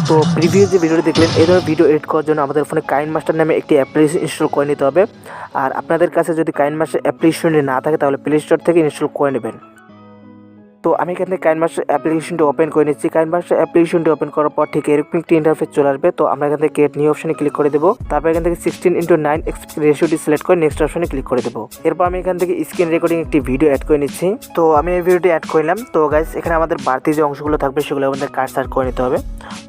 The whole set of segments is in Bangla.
তো প্রিভিয়াস যে ভিডিওটি দেখলেন এই ধরনের ভিডিও এডিট করার জন্য আমাদের ফোনে কাইনমাস্টার নামে একটি অ্যাপ্লিকেশন ইনস্টল করে নিতে হবে। আর আপনাদের কাছে যদি কাইনমাস্টার অ্যাপ্লিকেশনটি না থাকে তাহলে প্লে স্টোর থেকে ইনস্টল করে নেবেন। তো আমি এখান থেকে কাইনমাস্টার অ্যাপ্লিকেশনটি ওপেন করে নিচ্ছি। কাইনমাস্টার অ্যাপ্লিকেশনটি ওপেন করার পর ঠিক এরকম একটি ইন্টারফেস চলে আসবে। তো আমরা এখান থেকে ক্রিয়েট নিউ অপশনে ক্লিক করে দেবো। তারপর এখান থেকে 16:9 রেশিওটি সিলেক্ট করে নেক্সট অপশনে ক্লিক করে দেবো। এরপর আমি এখান থেকে স্ক্রিন রেকর্ডিং একটি ভিডিও অ্যাড করে নিচ্ছি। তো আমি এই ভিডিওটি অ্যাড করলাম। তো গাইস এখানে আমাদের বাড়তি যে অংশগুলো থাকবে সেগুলো আমাদের কাটছাট করে নিতে হবে।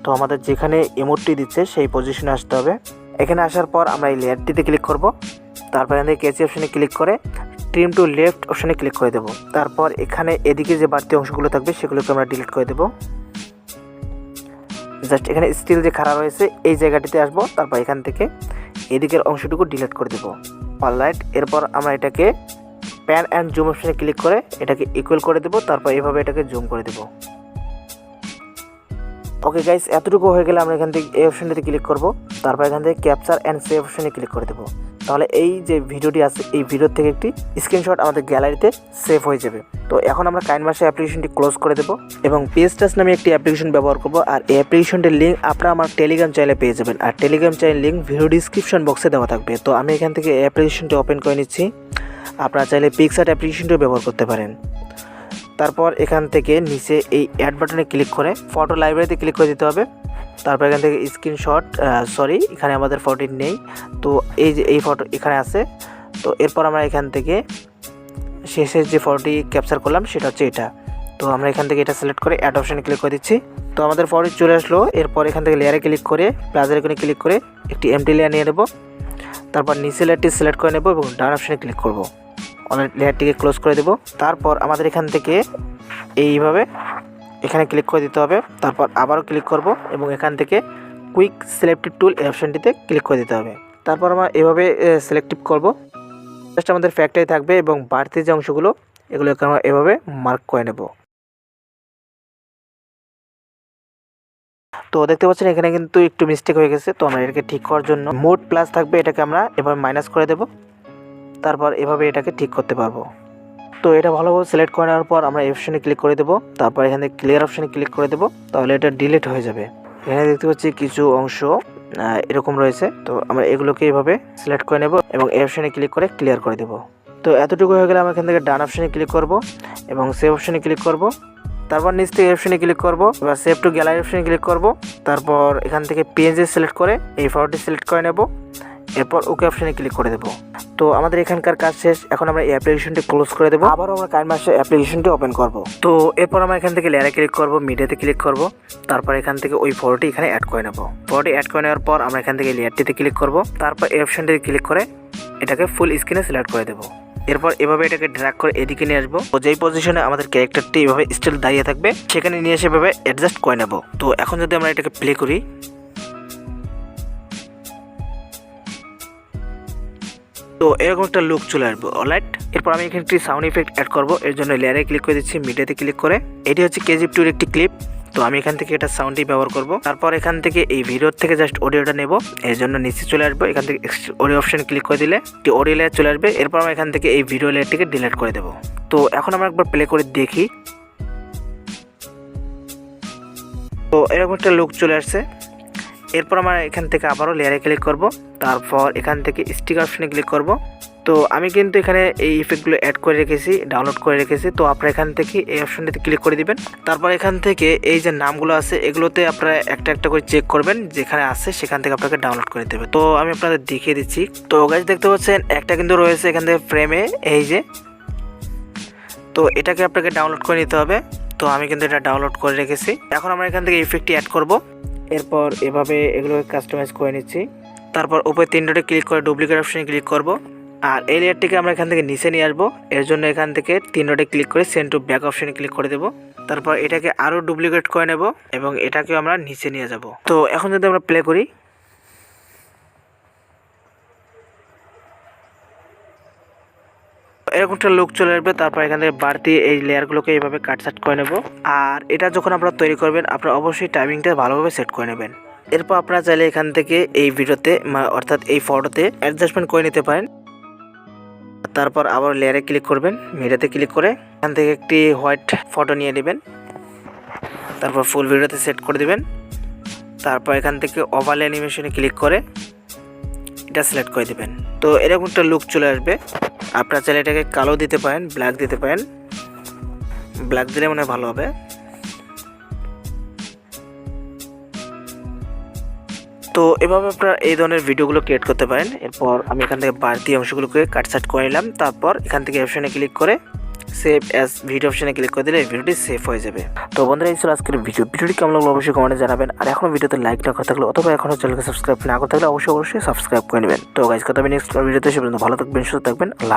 তো আমাদের যেখানে ইমোটটি দিচ্ছে সেই পজিশনে আসতে হবে। এখানে আসার পর আমরা এই লেয়ারটিতে ক্লিক করব। তারপর এখান থেকে কেজি অপশনে ক্লিক করে ট্রিম টু লেফট অপশনে ক্লিক করে দেবো। তারপর এখানে এদিকে যে বাড়তি অংশগুলো থাকবে সেগুলোকে আমরা ডিলিট করে দেবো। জাস্ট এখানে স্টিল যে খাড়া রয়েছে এই জায়গাটিতে আসবো। তারপর এখান থেকে এদিকের অংশটুকু ডিলিট করে দেবো। অলরাইট, এরপর আমরা এটাকে প্যান অ্যান্ড জুম অপশনে ক্লিক করে এটাকে ইকুয়াল করে দেবো। তারপর এভাবে এটাকে জুম করে দেবো। ওকে গাইস, এতটুকু হয়ে গেলে আমরা এখান থেকে এই অপশনটিতে ক্লিক করব। তারপর এখান থেকে ক্যাপচার অ্যান্ড সেভ অপশনে ক্লিক করে দেবো। তাহলে এই যে ভিডিওটি আছে এই ভিডিওর থেকে একটি স্ক্রিনশট আমাদের গ্যালারিতে সেভ হয়ে যাবে। তো এখন আমরা কাইনমাস্টার অ্যাপ্লিকেশনটি ক্লোজ করে দেবো এবং পেজটাস নামে একটি অ্যাপ্লিকেশন ব্যবহার করব। আর এই অ্যাপ্লিকেশনটির লিঙ্ক আপনারা আমার টেলিগ্রাম চ্যানেলে পেয়ে যাবেন। আর Telegram channel link video description বক্সে দেওয়া থাকবে। তো আমি এখান থেকে এই অ্যাপ্লিকেশনটি ওপেন করে নিচ্ছি। আপনারা চাইলে পিক্সার অ্যাপ্লিকেশনটিও ব্যবহার করতে পারেন। তারপর এখান থেকে নিচে এই অ্যাড বাটনে ক্লিক করে ফটো লাইব্রেরিতে ক্লিক করে দিতে হবে। তারপর এখান থেকে স্ক্রিনশট, এখানে আমাদের ফটো নেই, তো এই যে এই ফটো এখানে আছে। তো এরপর আমরা এখান থেকে শেষের যে ফটোটি ক্যাপচার করলাম সেটা হচ্ছে এটা। তো আমরা এখান থেকে এটা সিলেক্ট করে অ্যাড অপশানে ক্লিক করে দিচ্ছি। তো আমাদের ফটো চলে আসলো। এরপর এখান থেকে লেয়ারে ক্লিক করে প্লাসের এখানে ক্লিক করে একটি এমটি লেয়ার নিয়ে নেব। তারপর নিচে লেয়ারটি সিলেক্ট করে নেব এবং ডান অপশানে ক্লিক করব। লেয়ারটিকে ক্লোজ করে দেব। তারপর আমাদের এখান থেকে এইভাবে এখানে ক্লিক করে দিতে হবে। তারপর আবারও ক্লিক করব এবং এখান থেকে কুইক সিলেক্টিভ টুল এই অপশানটিতে ক্লিক করে দিতে হবে। তারপর আমরা এভাবে সিলেক্টিভ করব। জাস্ট আমাদের ফ্যাক্টরি থাকবে এবং বাড়তি যে অংশগুলো এগুলোকে আমরা এভাবে মার্ক করে নেব। তো দেখতে পাচ্ছেন এখানে কিন্তু একটু মিস্টেক হয়ে গেছে। তো আমরা এটাকে ঠিক করার জন্য মোড প্লাস থাকবে, এটাকে আমরা এভাবে মাইনাস করে দেব। তারপর এভাবে এটাকে ঠিক করতে পারবো। তো এটা ভালোভাবে সিলেক্ট করে নেওয়ার পর আমরা এই অপশনে ক্লিক করে দেবো। তারপর এখান থেকে ক্লিয়ার অপশনে ক্লিক করে দেবো। তাহলে এটা ডিলিট হয়ে যাবে। এখানে দেখতে পাচ্ছি কিছু অংশ এরকম রয়েছে। তো আমরা এগুলোকে এইভাবে সিলেক্ট করে নেব এবং এই অপশনে ক্লিক করে ক্লিয়ার করে দেবো। তো এতটুকু হয়ে গেলে আমরা এখান থেকে ডান অপশনে ক্লিক করব এবং সেভ অপশনে ক্লিক করব। তারপর নিচ থেকে অপশনে ক্লিক করব, এবার সেভ টু গ্যালারি অপশনে ক্লিক করব। তারপর এখান থেকে পেজে সিলেক্ট করে এই ফটোটি সিলেক্ট করে নেব। এরপর ওকে অপশনে ক্লিক করে দেবো। তো আমাদের এখানকার কাজ শেষ। এখন আমরা এই অ্যাপ্লিকেশনটি ক্লোজ করে দেবো। আবারও আমরা কাইনমাস্টার অ্যাপ্লিকেশনটি ওপেন করব। তো এরপর আমরা এখান থেকে লেয়ারে ক্লিক করব, মিডিয়াতে ক্লিক করব। তারপর এখান থেকে ওই ফটোটি এখানে অ্যাড করে নেব। ফটোটি অ্যাড করে নেওয়ার পর আমরা এখান থেকে লেয়ারটিতে ক্লিক করব। তারপর এই অপশনটিতে ক্লিক করে এটাকে ফুল স্ক্রিনে সিলেক্ট করে দেবো। এরপর এভাবে এটাকে ড্র্যাগ করে এদিকে নিয়ে আসবো। তো যেই পজিশনে আমাদের ক্যারেক্টারটি এভাবে স্টিল দাঁড়িয়ে থাকবে সেখানে নিয়ে এসে এভাবে অ্যাডজাস্ট করে নেব। তো এখন যদি আমরা এটাকে প্লে করি, তো এরকম একটা লুক চলে আসবে। অলরাইট, এরপর আমি এখানে একটি সাউন্ড ইফেক্ট অ্যাড করব। এর জন্য লেয়ারে ক্লিক করে দিচ্ছি, মিডিয়াতে ক্লিক করে এটি হচ্ছে KGF 2 একটি ক্লিপ। তো আমি এখান থেকে এটা সাউন্ডটি ব্যবহার করব। তারপর এখান থেকে এই ভিডিওর থেকে জাস্ট অডিওটা নেব। এর জন্য নিচে চলে আসবো। এখান থেকে অডিও অপশন ক্লিক করে দিলে একটি অডিও লেয়ার চলে আসবে। এরপর আমরা এখান থেকে এই ভিডিও লেয়ারটিকে ডিলিট করে দেবো। তো এখন আমরা একবার প্লে করে দেখি। তো এরকম একটা লুক চলে আসছে। এরপর আমরা এখান থেকে আবারও লেয়ারে ক্লিক করব। তারপর এখান থেকে স্টিকার অপশনে ক্লিক করব। তো আমি কিন্তু এখানে এই ইফেক্টগুলো অ্যাড করে রেখেছি, ডাউনলোড করে রেখেছি। তো আপনারা এখান থেকে এই অপশনটিতে ক্লিক করে দিবেন। তারপর এখান থেকে এই যে নামগুলো আছে এগুলোতে আপনারা একটা একটা করে চেক করবেন, যেখানে আছে সেখান থেকে আপনাকে ডাউনলোড করে দেবে। তো আমি আপনাদের দেখিয়ে দিচ্ছি। তো গাইস দেখতে পাচ্ছেন একটা কিন্তু রয়েছে এখান থেকে ফ্রেমে, এই যে। তো এটাকে আপনাকে ডাউনলোড করে নিতে হবে। তো আমি কিন্তু এটা ডাউনলোড করে রেখেছি। এখন আমরা এখান থেকে ইফেক্টটি অ্যাড করব। এরপর এভাবে এগুলোকে কাস্টমাইজ করে নিচ্ছি। তারপর উপরে 3 ডটে ক্লিক করে ডুপ্লিকেট অপশনে ক্লিক করব। আর এই লেয়ারটিকে আমরা এখান থেকে নিচে নিয়ে আসবো। এর জন্য এখান থেকে 3 ডটে ক্লিক করে সেন্ড টু ব্যাক অপশনে ক্লিক করে দেবো। তারপর এটাকে আরও ডুপ্লিকেট করে নেব এবং এটাকেও আমরা নিচে নিয়ে যাব। তো এখন যদি আমরা প্লে করি, এরকম একটা লুক চলে আসবে। তারপর এখান থেকে বাড়তি এই লেয়ারগুলোকে এইভাবে কাটছাট করে নেব। আর এটা যখন আপনারা তৈরি করবেন আপনারা অবশ্যই টাইমিংটা ভালোভাবে সেট করে নেবেন। এরপর আপনারা চাইলে এখান থেকে এই ভিডিওতে অর্থাৎ এই ফটোতে অ্যাডজাস্টমেন্ট করে নিতে পারেন। তারপর আবার লেয়ারে ক্লিক করবেন, মিডিয়াতে ক্লিক করে এখান থেকে একটি হোয়াইট ফটো নিয়ে নেবেন। তারপর ফুল ভিডিওতে সেট করে দেবেন। তারপর এখান থেকে ওভাল অ্যানিমেশনে ক্লিক করে এটা সিলেক্ট করে দেবেন। তো এরকম একটা লুক চলে আসবে। আপনারা চাইলে এটাকে কালো দিতে পারেন, ব্ল্যাক দিতে পারেন, ব্ল্যাক দিলে মনে হয় ভালো হবে। তো এভাবে আপনারা এই ধরনের ভিডিওগুলো ক্রিয়েট করতে পারেন। এরপর আমি এখান থেকে বাড়তি অংশগুলোকে কাটছাট করে নিলাম। তারপর এখান থেকে অপশনে ক্লিক করে সেভ অ্যাজ ভিডিও অপশনে ক্লিক করে দিলে এই ভিডিওটি সেভ হয়ে যাবে। তো বন্ধুরা, এই ছিল আজকের ভিডিওটি কেমন লাগলো অবশ্যই কমেন্টে জানাবেন। আর এখনো ভিডিওতে লাইক না করে থাকলে অথবা এখনো চ্যানেলকে সাবস্ক্রাইব না করে থাকলে অবশ্যই সাবস্ক্রাইব করে নেবেন। তো গাইজ, কথা হবে নেক্সট ভিডিওতে। সে পর্যন্ত ভালো থাকবেন, সুস্থ থাকবেন।